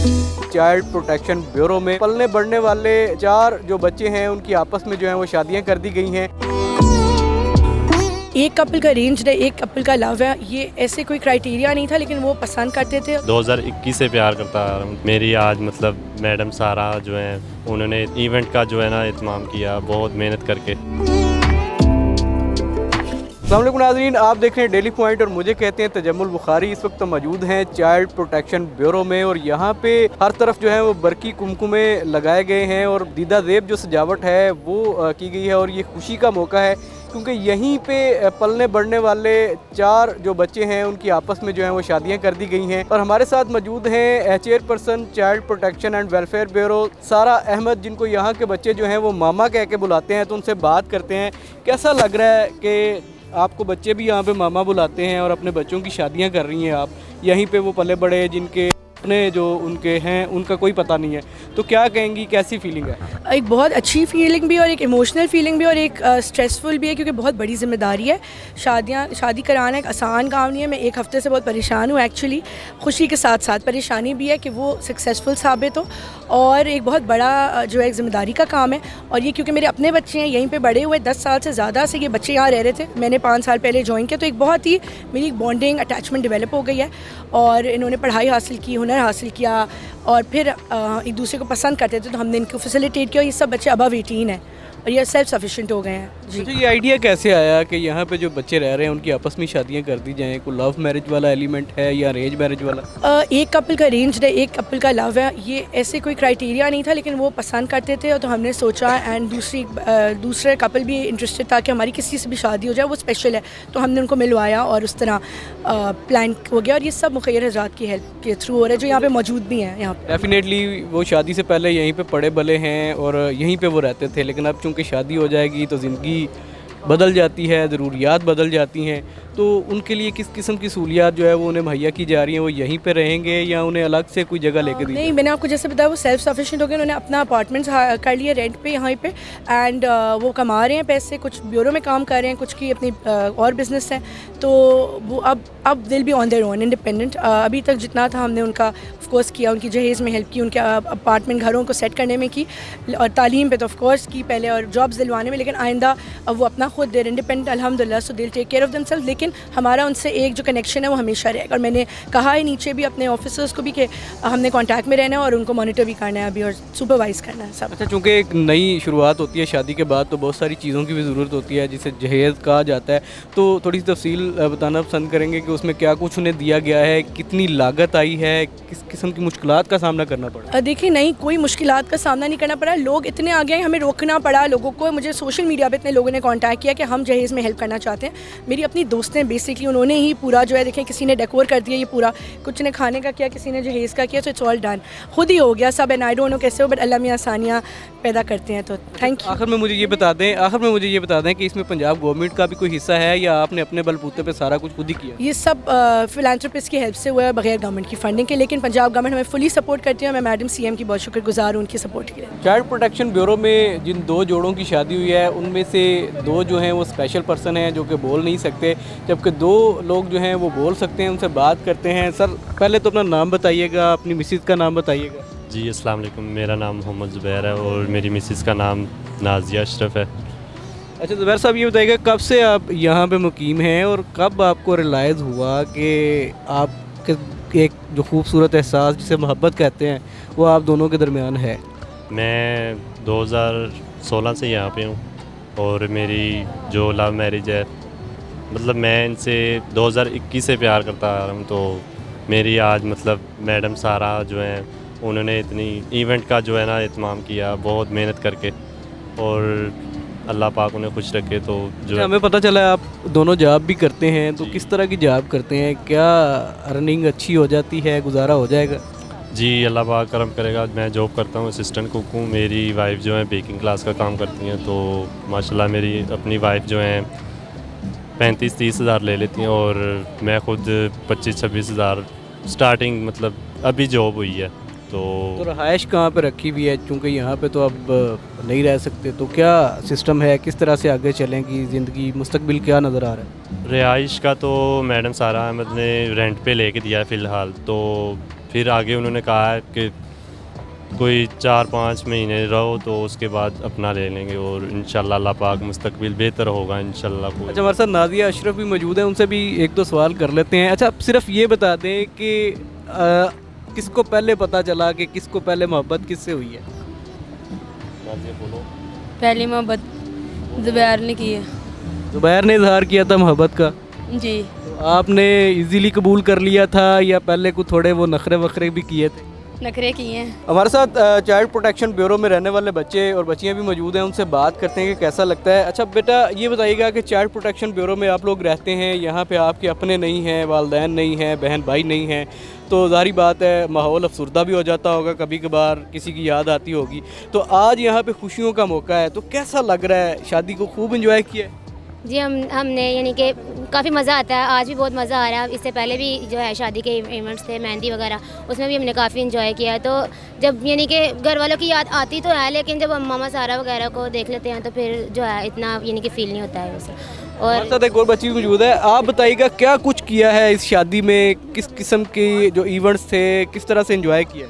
Child protection bureau में पलने बढ़ने वाले 4 जो बच्चे हैं उनकी आपस में जो है वो शादियां कर दी गई हैं। एक कपल का अरेंज्ड है, एक कपल का लव है। ये ऐसे कोई क्राइटेरिया नहीं था, लेकिन वो पसंद करते थे। 2021 से प्यार करता आ रहा हूँ। मेरी आज मतलब मैडम सारा जो है उन्होंने इवेंट का जो है ना इत्माम किया बहुत मेहनत करके। अस्सलाम वालेकुम नाज़रीन, आप देख रहे हैं डेली पॉइंट और मुझे कहते हैं तजम्मुल बुखारी। इस वक्त मौजूद हैं चाइल्ड प्रोटेक्शन ब्यूरो में और यहाँ पे हर तरफ जो है वो बरकी कुमकुमे लगाए गए हैं और दीदा ज़ेब जो सजावट है वो की गई है। और ये खुशी का मौका है क्योंकि यहीं पे पलने बढ़ने वाले 4 जो बच्चे हैं उनकी आपस में जो है वो शादियां कर दी गई हैं। और हमारे साथ मौजूद हैं chairperson child protection and welfare bureau सारा अहमद, जिनको यहाँ के बच्चे जो हैं वो मामा कह के बुलाते हैं। तो उनसे बात करते हैं कैसा लग रहा है कि आपको बच्चे भी यहाँ पे मामा बुलाते हैं और अपने बच्चों की शादियाँ कर रही हैं आप। यहीं पे वो पले बड़े जिनके अपने जो उनके हैं उनका कोई पता नहीं है, तो क्या कहेंगी, कैसी फीलिंग है? एक बहुत अच्छी फीलिंग भी और एक इमोशनल फीलिंग भी और एक स्ट्रेसफुल भी है, क्योंकि बहुत बड़ी जिम्मेदारी है। शादी कराना एक आसान काम नहीं है। मैं एक हफ़्ते से बहुत परेशान हूँ एक्चुअली। खुशी के साथ साथ परेशानी भी है कि वो सक्सेसफुल साबित हो, और एक बहुत बड़ा जो है ज़िम्मेदारी का काम है। और ये क्योंकि मेरे अपने बच्चे हैं, यहीं पे बड़े हुए 10 साल से ज़्यादा से ये बच्चे यहाँ रह रहे थे। मैंने 5 साल पहले ज्वाइन किया, तो एक बहुत ही मेरी बॉन्डिंग अटैचमेंट डेवलप हो गई है। और इन्होंने पढ़ाई हासिल की, हुनर हासिल किया और फिर एक दूसरे को पसंद करते थे, तो हमने इनको फैसिलिटेट किया। ये सब बच्चे अबव 18 हैं और ये सेल्फ सफिशिएंट हो गए हैं जी। तो ये आइडिया कैसे आया कि यहाँ पे जो बच्चे रह रहे हैं उनकी आपस में शादियाँ कर दी जाएँ? कोई लव मैरिज वाला एलिमेंट है या अरेंज मैरिज वाला? एक कपल का अरेंज्ड है, एक कपल का लव है। ये ऐसे कोई क्राइटेरिया नहीं था, लेकिन वो पसंद करते थे। तो हमने सोचा, एंड दूसरे कपल भी इंटरेस्टेड था कि हमारी किसी से भी शादी हो जाए, वो स्पेशल है, तो हमने उनको मिलवाया और उस तरह प्लान हो गया। और ये सब मुखैर हज़रात की हेल्प के थ्रू हो रहा है, जो यहाँ पे मौजूद भी हैं। यहाँ डेफिनेटली वो शादी से पहले यहीं पे पड़े बले हैं और यहीं पे वो रहते थे, लेकिन अब चूँकि शादी हो जाएगी तो ज़िंदगी बदल जाती है, ज़रूरियात बदल जाती हैं। तो उनके लिए किस किस्म की सहूलियात जो है वो उन्हें मुहैया की जा रही हैं? वो यहीं पे रहेंगे या उन्हें अलग से कोई जगह लेके दी? नहीं, मैंने आपको जैसे बताया वो सेल्फ सफिशिएंट हो गए। उन्होंने अपना अपार्टमेंट्स कर लिए रेंट पे यहाँ पे, एंड वो कमा रहे हैं पैसे। कुछ ब्यूरो में काम कर रहे हैं, कुछ की अपनी और बिजनेस है। तो वो अब दिल be on their own independent. अभी तक जितना था हमने उनका ऑफ कोर्स किया, उनकी जहेज़ में हेल्प की, उनके अपार्टमेंट घरों को सेट करने में की, और तालीम पे तो ऑफ कोर्स की पहले, और जॉब्स दिलवाने में। लेकिन आइंदा अब वो अपना खुद देर इंडिपेंडेंट अल्हम्दुलिल्लाह, सो दिल टेक केयर ऑफ देमसेल्फ। लेकिन हमारा उनसे एक जो कनेक्शन है वो हमेशा रहेगा। और मैंने कहा है नीचे भी अपने ऑफिसर्स को भी कि हमने कांटेक्ट में रहना है और उनको मॉनिटर भी करना है अभी, और सुपरवाइज़ करना है सब। अच्छा, चूँकि एक नई शुरुआत होती है शादी के बाद, तो बहुत सारी चीज़ों की भी ज़रूरत होती है जिसे जहेज़ कहा जाता है। तो थोड़ी सी तफसील बताना पसंद करेंगे कि उसमें क्या कुछ उन्हें दिया गया है, कितनी लागत आई है, किस किस्म की मुश्किलात का सामना करना पड़ा? देखिए, नहीं, कोई मुश्किलात का सामना नहीं करना पड़ा। लोग इतने आगे हैं, हमें रोकना पड़ा लोगों को। मुझे सोशल मीडिया पे इतने लोगों ने कांटेक्ट किया कि हम जहेज़ में हेल्प करना चाहते हैं। मेरी अपनी दोस्तें बेसिकली उन्होंने ही पूरा जो है, देखें, किसी ने डेकोर कर दिया ये पूरा, कुछ ने खाने का किया, किसी ने जहेज़ का किया, तो इट्स ऑल डन, खुद ही हो गया सब। एंड आई डोंट नो कैसे हो, बट अल्लाह मियां आसानियाँ पैदा करते हैं। तो थैंक यू। आखिर में मुझे ये बता दें कि इसमें पंजाब गवर्नमेंट का भी कोई हिस्सा है या आपने अपने बलबूते पे सारा कुछ खुद ही किया? ये सब फिलांथ्रोपिस्ट की हेल्प से हुआ है, बगैर गवर्नमेंट की फंडिंग के। लेकिन पंजाब गवर्नमेंट हमें फुली सपोर्ट करती है। मैं मैडम CM की बहुत शुक्रगुजार हूँ उनकी सपोर्ट के लिए। चाइल्ड प्रोटेक्शन ब्यूरो में जिन 2 जोड़ों की शादी हुई है उनमें से 2 जो हैं वो स्पेशल पर्सन हैं जो कि बोल नहीं सकते, जबकि 2 लोग जो हैं वो बोल सकते हैं। उनसे बात करते हैं। सर, पहले तो अपना नाम बताइएगा, अपनी मिसेज़ का नाम बताइएगा। जी अस्सलाम वालेकुम, मेरा नाम मोहम्मद ज़ुबैर है और मेरी मिसेस का नाम नाज़िया अशरफ है। अच्छा ज़ुबैर साहब, ये बताइएगा कब से आप यहाँ पे मुकीम हैं और कब आपको रियलाइज़ हुआ कि आपके एक जो खूबसूरत एहसास जिसे मोहब्बत कहते हैं वो आप दोनों के दरमियान है? मैं 2016 से यहाँ पे हूँ और मेरी जो लव मैरिज है, मतलब मैं इनसे 2021 से प्यार करता आ रहा हूँ। तो मेरी आज मतलब मैडम सारा जो है उन्होंने इतनी इवेंट का जो है ना इत्माम किया बहुत मेहनत करके, और अल्लाह पाक उन्हें खुश रखे। तो जो हमें पता चला आप दोनों जॉब भी करते हैं, तो किस तरह की जॉब करते हैं? क्या अर्निंग अच्छी हो जाती है, गुजारा हो जाएगा? जी अल्लाह पाक करम करेगा। मैं जॉब करता हूँ, असिस्टेंट कुक हूँ। मेरी वाइफ जो है बेकिंग क्लास का काम करती हैं, तो माशाल्लाह मेरी अपनी वाइफ जो है 35-30 हज़ार ले लेती हैं और मैं ख़ुद 25-26 हज़ार स्टार्टिंग, मतलब अभी जॉब हुई है। तो रहायश कहाँ पे रखी हुई है? चूँकि यहाँ पे तो अब नहीं रह सकते, तो क्या सिस्टम है, किस तरह से आगे चलेंगी ज़िंदगी, मुस्तकबिल क्या नज़र आ रहा है? रिहाइश का तो मैडम सारा अहमद ने रेंट पे लेके दिया है फ़िलहाल। तो फिर आगे उन्होंने कहा है कि कोई 4-5 महीने रहो तो उसके बाद अपना ले लेंगे और इंशाल्लाह अल्लाह पाक मुस्तकबिल बेहतर होगा इंशाल्लाह। अच्छा, हमारे साथ नादिया अशरफ भी मौजूद हैं, उनसे भी एक दो सवाल कर लेते हैं। अच्छा, सिर्फ ये बता दें कि किसको पहले पता चला कि किसको पहले मोहब्बत किससे हुई है? पहली मोहब्बत ज़ुबैर ने की है। ज़ुबैर ने इजहार किया था मोहब्बत का, जी। तो आपने इजीली कबूल कर लिया था या पहले कुछ थोड़े वो नखरे वखरे भी किए थे? नखरे किए हैं। हमारे साथ चाइल्ड प्रोटेक्शन ब्यूरो में रहने वाले बच्चे और बच्चियां भी मौजूद हैं, उनसे बात करते हैं कि कैसा लगता है। अच्छा बेटा, ये बताइएगा कि चाइल्ड प्रोटेक्शन ब्यूरो में आप लोग रहते हैं, यहाँ पे आपके अपने नहीं हैं, वालदैन नहीं हैं, बहन भाई नहीं हैं, तो ज़ाहिर बात है माहौल अफसरदा भी हो जाता होगा, कभी कभार किसी की याद आती होगी। तो आज यहाँ पे खुशियों का मौका है, तो कैसा लग रहा है? शादी को खूब इंजॉय किया है? जी, हमने यानी कि काफ़ी मज़ा आता है, आज भी बहुत मज़ा आ रहा है। इससे पहले भी जो है शादी के इवेंट्स थे, मेहंदी वगैरह, उसमें भी हमने काफ़ी इंजॉय किया। तो जब यानी कि घर वालों की याद आती तो है, लेकिन जब हम मामा सारा वगैरह को देख लेते हैं तो फिर जो है इतना यानी कि फील नहीं होता है वैसे। हमारे और साथ एक और बच्ची भी मौजूद है, आप बताइएगा क्या कुछ किया है इस शादी में, किस किस्म की जो इवेंट्स थे, किस तरह से इंजॉय किया?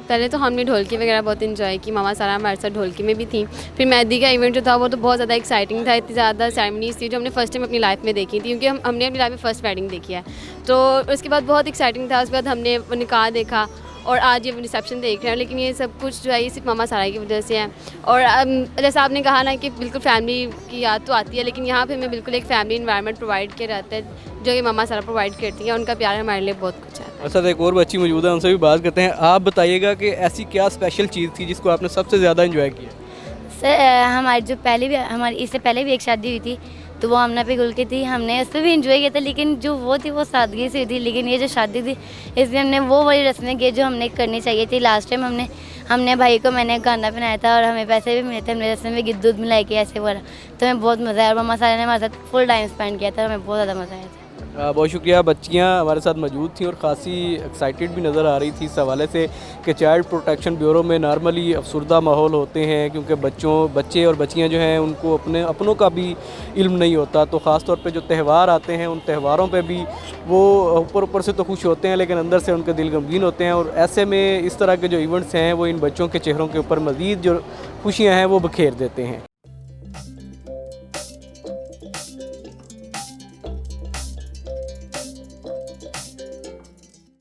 पहले तो हमने ढोलकी वगैरह बहुत इन्जॉय की, मामा सारा हमारे साथ ढोलकी में भी थी। फिर मेहंदी का इवेंट जो था वो तो बहुत ज़्यादा एक्साइटिंग था, इतनी ज़्यादा सेरेमनीज थी जो हमने फर्स्ट टाइम अपनी लाइफ में देखी थी, क्योंकि हमने अपनी लाइफ में फ़र्स्ट वेडिंग देखी है। तो उसके बाद बहुत एक्साइटिंग था, उसके बाद हमने वो निकाह देखा और आज ये रिसेप्शन देख रहे हैं। लेकिन ये सब कुछ जो है ये सिर्फ मामा सारा की वजह से है। और जैसा आपने कहा ना कि बिल्कुल फैमिली की याद तो आती है, लेकिन यहाँ पे हमें बिल्कुल एक फैमिली इन्वायरमेंट प्रोवाइड किया रहता है जो कि मामा सारा प्रोवाइड करती है। उनका प्यार हमारे लिए बहुत कुछ है। अच्छा, एक और बच्ची मौजूद है, उनसे भी बात करते हैं। आप बताइएगा कि ऐसी क्या स्पेशल चीज़ थी जिसको आपने सबसे ज़्यादा इंजॉय किया? सर हमारी जो पहले भी हमारी इससे पहले भी एक शादी हुई थी, तो वो आमना पे गुल की थी, हमने उस पर भी इंजॉय किया था, लेकिन जो वो थी वो सादगी से हुई थी। लेकिन ये जो शादी थी इसमें हमने वो वाली रस्में की जो हमने करनी चाहिए थी। लास्ट टाइम हमने भाई को मैंने गाना पहनाया था और हमें पैसे भी मिले थे, हमने रस्में में गिद्ध दूध मिलाई के ऐसे बोला, तो हमें बहुत मज़ा आया और मम्मा सारे ने हमारे साथ फुल टाइम स्पेंड किया था, हमें बहुत ज़्यादा मज़ा आया था। बहुत शुक्रिया। बच्चियां हमारे साथ मौजूद थी और ख़ासी एक्साइटेड भी नज़र आ रही थी इस हवाले से कि चाइल्ड प्रोटेक्शन ब्यूरो में नॉर्मली अफसरदा माहौल होते हैं, क्योंकि बच्चे और बच्चियां जो हैं उनको अपनों का भी इल्म नहीं होता। तो ख़ास तौर पे जो त्यौहार आते हैं उन त्यौहारों पे भी वो ऊपर से तो खुश होते हैं, लेकिन अंदर से उनके दिल गमगीन होते हैं। और ऐसे में इस तरह के जो इवेंट्स हैं वो इन बच्चों के चेहरों के ऊपर मज़ीद जो खुशियाँ हैं वो बखेर देते हैं।